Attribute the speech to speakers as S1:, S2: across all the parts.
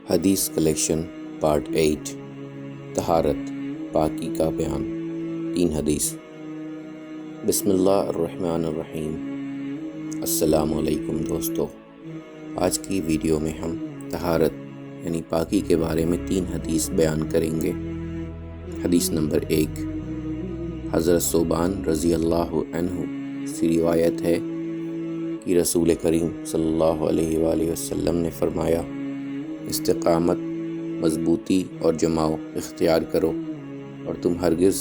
S1: حدیث collection part 8 طہارت پاکی کا بیان 3 حدیث۔ بسم اللہ الرحمن الرحیم۔ السلام علیکم دوستو، آج کی ویڈیو میں ہم طہارت یعنی پاکی کے بارے میں 3 حدیث بیان کریں گے۔ حدیث نمبر 1، حضرت ثوبان رضی اللہ عنہ سے روایت ہے کہ رسول کریم صلی اللہ علیہ وآلہ وسلم نے فرمایا، استقامت، مضبوطی اور جماؤ اختیار کرو اور تم ہرگز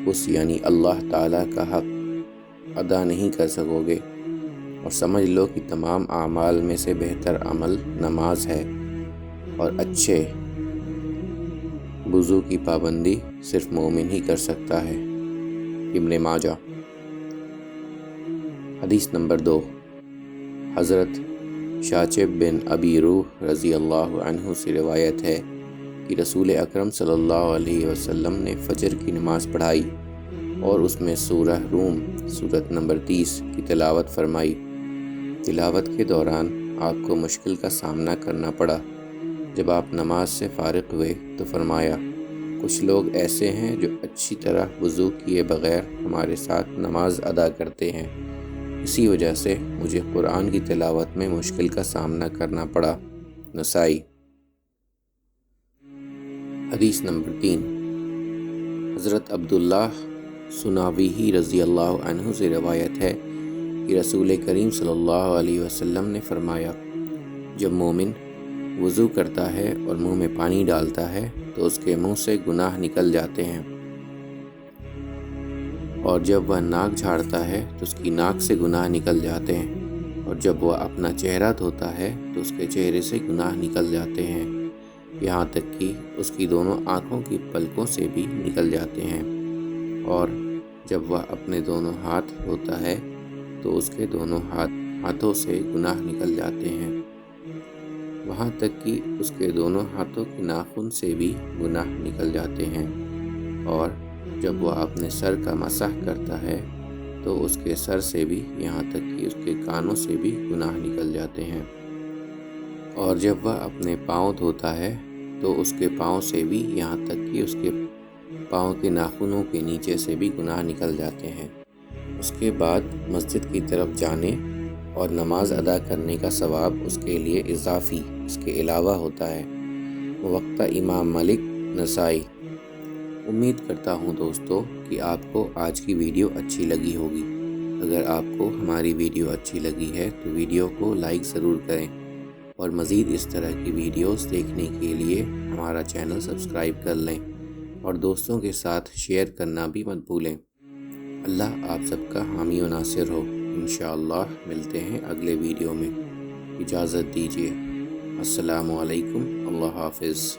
S1: اس یعنی اللہ تعالیٰ کا حق ادا نہیں کر سکو گے، اور سمجھ لو کہ تمام اعمال میں سے بہتر عمل نماز ہے، اور اچھے وضو کی پابندی صرف مومن ہی کر سکتا ہے۔ ابن ماجہ۔ حدیث نمبر 2، حضرت شاچب بن ابی روح رضی اللہ عنہ سے روایت ہے کہ رسول اکرم صلی اللہ علیہ وسلم نے فجر کی نماز پڑھائی اور اس میں سورہ روم سورت نمبر 30 کی تلاوت فرمائی۔ تلاوت کے دوران آپ کو مشکل کا سامنا کرنا پڑا۔ جب آپ نماز سے فارغ ہوئے تو فرمایا، کچھ لوگ ایسے ہیں جو اچھی طرح وضو کیے بغیر ہمارے ساتھ نماز ادا کرتے ہیں، اسی وجہ سے مجھے قرآن کی تلاوت میں مشکل کا سامنا کرنا پڑا۔ نسائی۔ حدیث نمبر 3، حضرت عبداللہ سنابحی رضی اللہ عنہ سے روایت ہے کہ رسول کریم صلی اللہ علیہ وسلم نے فرمایا، جب مومن وضو کرتا ہے اور منہ میں پانی ڈالتا ہے تو اس کے منہ سے گناہ نکل جاتے ہیں، اور جب وہ ناک جھاڑتا ہے تو اس کی ناک سے گناہ نکل جاتے ہیں، اور جب وہ اپنا چہرہ دھوتا ہے تو اس کے چہرے سے گناہ نکل جاتے ہیں، یہاں تک کہ اس کی دونوں آنکھوں کی پلکوں سے بھی نکل جاتے ہیں، اور جب وہ اپنے دونوں ہاتھ دھوتا ہے تو اس کے دونوں ہاتھوں سے گناہ نکل جاتے ہیں، وہاں تک کہ اس کے دونوں ہاتھوں کے ناخن سے بھی گناہ نکل جاتے ہیں، اور جب وہ اپنے سر کا مسح کرتا ہے تو اس کے سر سے بھی یہاں تک کہ اس کے کانوں سے بھی گناہ نکل جاتے ہیں، اور جب وہ اپنے پاؤں دھوتا ہے تو اس کے پاؤں سے بھی یہاں تک کہ اس کے پاؤں کے ناخنوں کے نیچے سے بھی گناہ نکل جاتے ہیں۔ اس کے بعد مسجد کی طرف جانے اور نماز ادا کرنے کا ثواب اس کے لیے اضافی اس کے علاوہ ہوتا ہے۔ وقت امام مالک، نسائی۔ امید کرتا ہوں دوستو کہ آپ کو آج کی ویڈیو اچھی لگی ہوگی۔ اگر آپ کو ہماری ویڈیو اچھی لگی ہے تو ویڈیو کو لائک ضرور کریں، اور مزید اس طرح کی ویڈیوز دیکھنے کے لیے ہمارا چینل سبسکرائب کر لیں، اور دوستوں کے ساتھ شیئر کرنا بھی مت بھولیں۔ اللہ آپ سب کا حامی و ناصر ہو۔ انشاءاللہ ملتے ہیں اگلے ویڈیو میں۔ اجازت دیجیے۔ السلام علیکم۔ اللہ حافظ۔